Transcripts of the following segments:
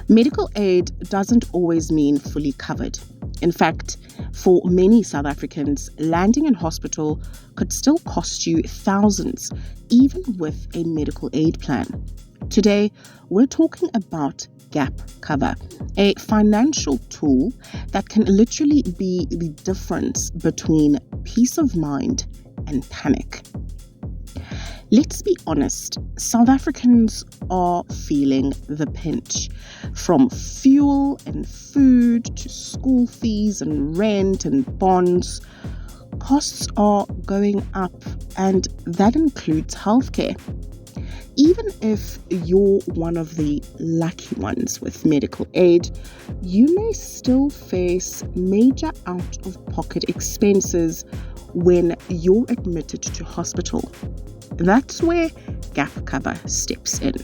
Medical aid doesn't always mean fully covered. In fact, for many South Africans, landing in hospital could still cost you thousands, even with a medical aid plan. Today, we're talking about gap cover, a financial tool that can literally be the difference between peace of mind and panic. Let's be honest, South Africans are feeling the pinch. From fuel and food to school fees and rent and bonds, costs are going up, and that includes healthcare. Even if you're one of the lucky ones with medical aid, you may still face major out-of-pocket expenses when you're admitted to hospital. That's where gap cover steps in.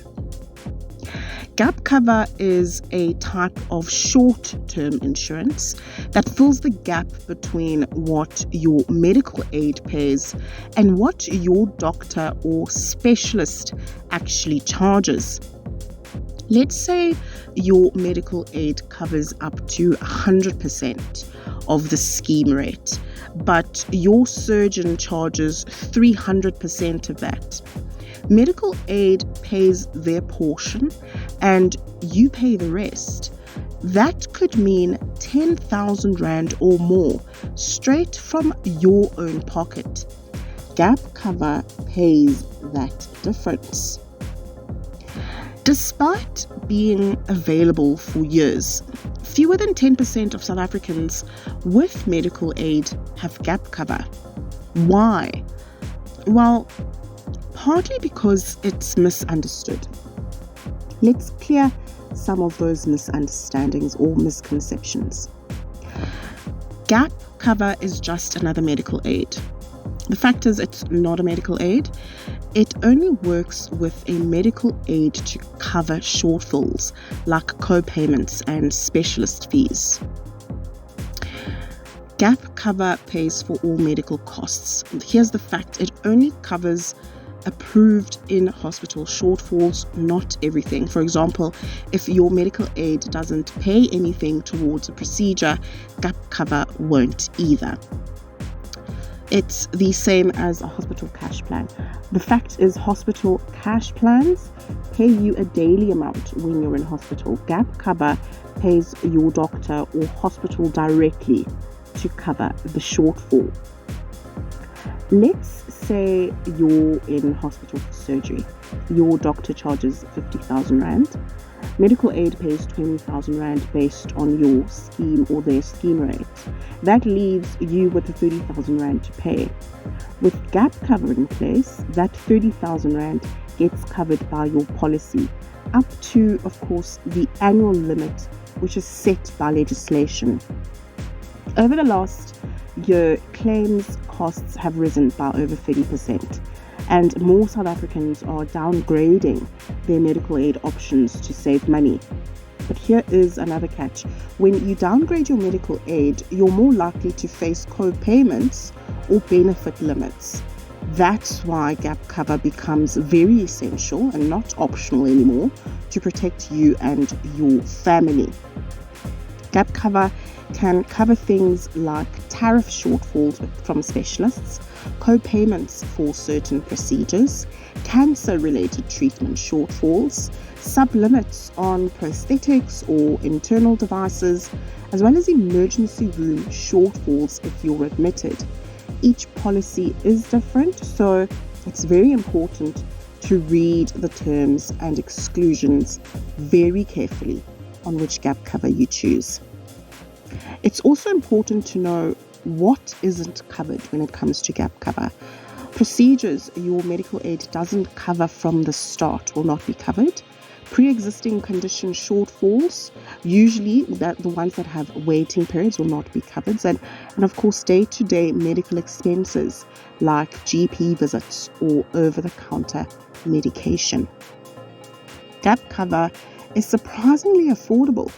Gap cover is a type of short-term insurance that fills the gap between what your medical aid pays and what your doctor or specialist actually charges. Let's say your medical aid covers up to 100% of the scheme rate, but your surgeon charges 300% of that. Medical aid pays their portion and you pay the rest. That could mean 10,000 Rand or more straight from your own pocket. Gap cover pays that difference. Despite being available for years, fewer than 10% of South Africans with medical aid have gap cover. Why? Well, partly because it's misunderstood. Let's clear some of those misunderstandings or misconceptions. Gap cover is just another medical aid. The fact is, it's not a medical aid. It only works with a medical aid to cover shortfalls like co-payments and specialist fees. Gap cover pays for all medical costs. Here's the fact: it only covers approved in-hospital shortfalls, not everything. For example, if your medical aid doesn't pay anything towards a procedure, gap cover won't either. It's the same as a hospital cash plan. The fact is, hospital cash plans pay you a daily amount when you're in hospital. Gap cover pays your doctor or hospital directly to cover the shortfall. Let's say you're in hospital for surgery. Your doctor charges 50,000 Rand. Medical aid pays 20,000 Rand based on your scheme or their scheme rate. That leaves you with 30,000 Rand to pay. With gap cover in place, that 30,000 Rand gets covered by your policy, up to, of course, the annual limit, which is set by legislation. Over the last year, claims costs have risen by over 30%, and more South Africans are downgrading their medical aid options to save money. But here is another catch. When you downgrade your medical aid, you're more likely to face co-payments or benefit limits. That's why gap cover becomes very essential and not optional anymore to protect you and your family. Gap cover can cover things like tariff shortfalls from specialists, co-payments for certain procedures, cancer-related treatment shortfalls, sub-limits on prosthetics or internal devices, as well as emergency room shortfalls if you're admitted. Each policy is different, so it's very important to read the terms and exclusions very carefully on which gap cover you choose. It's also important to know what isn't covered when it comes to gap cover. Procedures your medical aid doesn't cover from the start will not be covered. Pre-existing condition shortfalls, usually the ones that have waiting periods, will not be covered. And of course, day-to-day medical expenses like GP visits or over-the-counter medication. Gap cover is surprisingly affordable,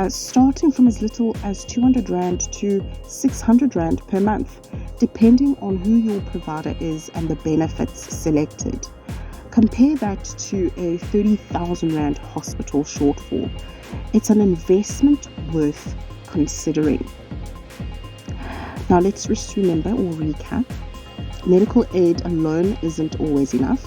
starting from as little as 200 Rand to 600 Rand per month, depending on who your provider is and the benefits selected. Compare that to a 30,000 Rand hospital shortfall. It's an investment worth considering. Now let's just remember or recap. Medical aid alone isn't always enough.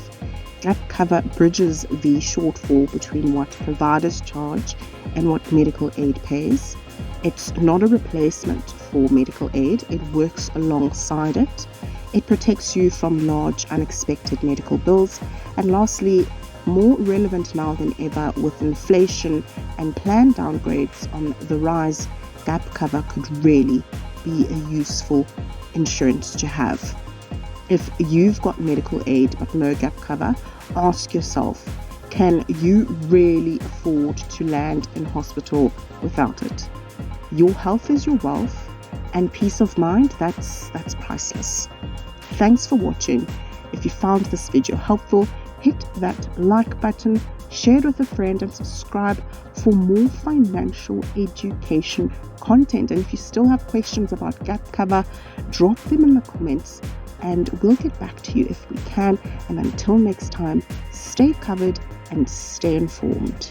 Gap cover bridges the shortfall between what providers charge and what medical aid pays. It's not a replacement for medical aid. It works alongside it. It protects you from large unexpected medical bills. And lastly, more relevant now than ever with inflation and plan downgrades on the rise, gap cover could really be a useful insurance to have. If you've got medical aid but no gap cover, ask yourself, can you really afford to land in hospital without it? Your health is your wealth, and peace of mind, that's priceless. Thanks for watching. If you found this video helpful, hit that like button, share it with a friend, and subscribe for more financial education content. And if you still have questions about gap cover, drop them in the comments and we'll get back to you if we can. And until next time, stay covered and stay informed.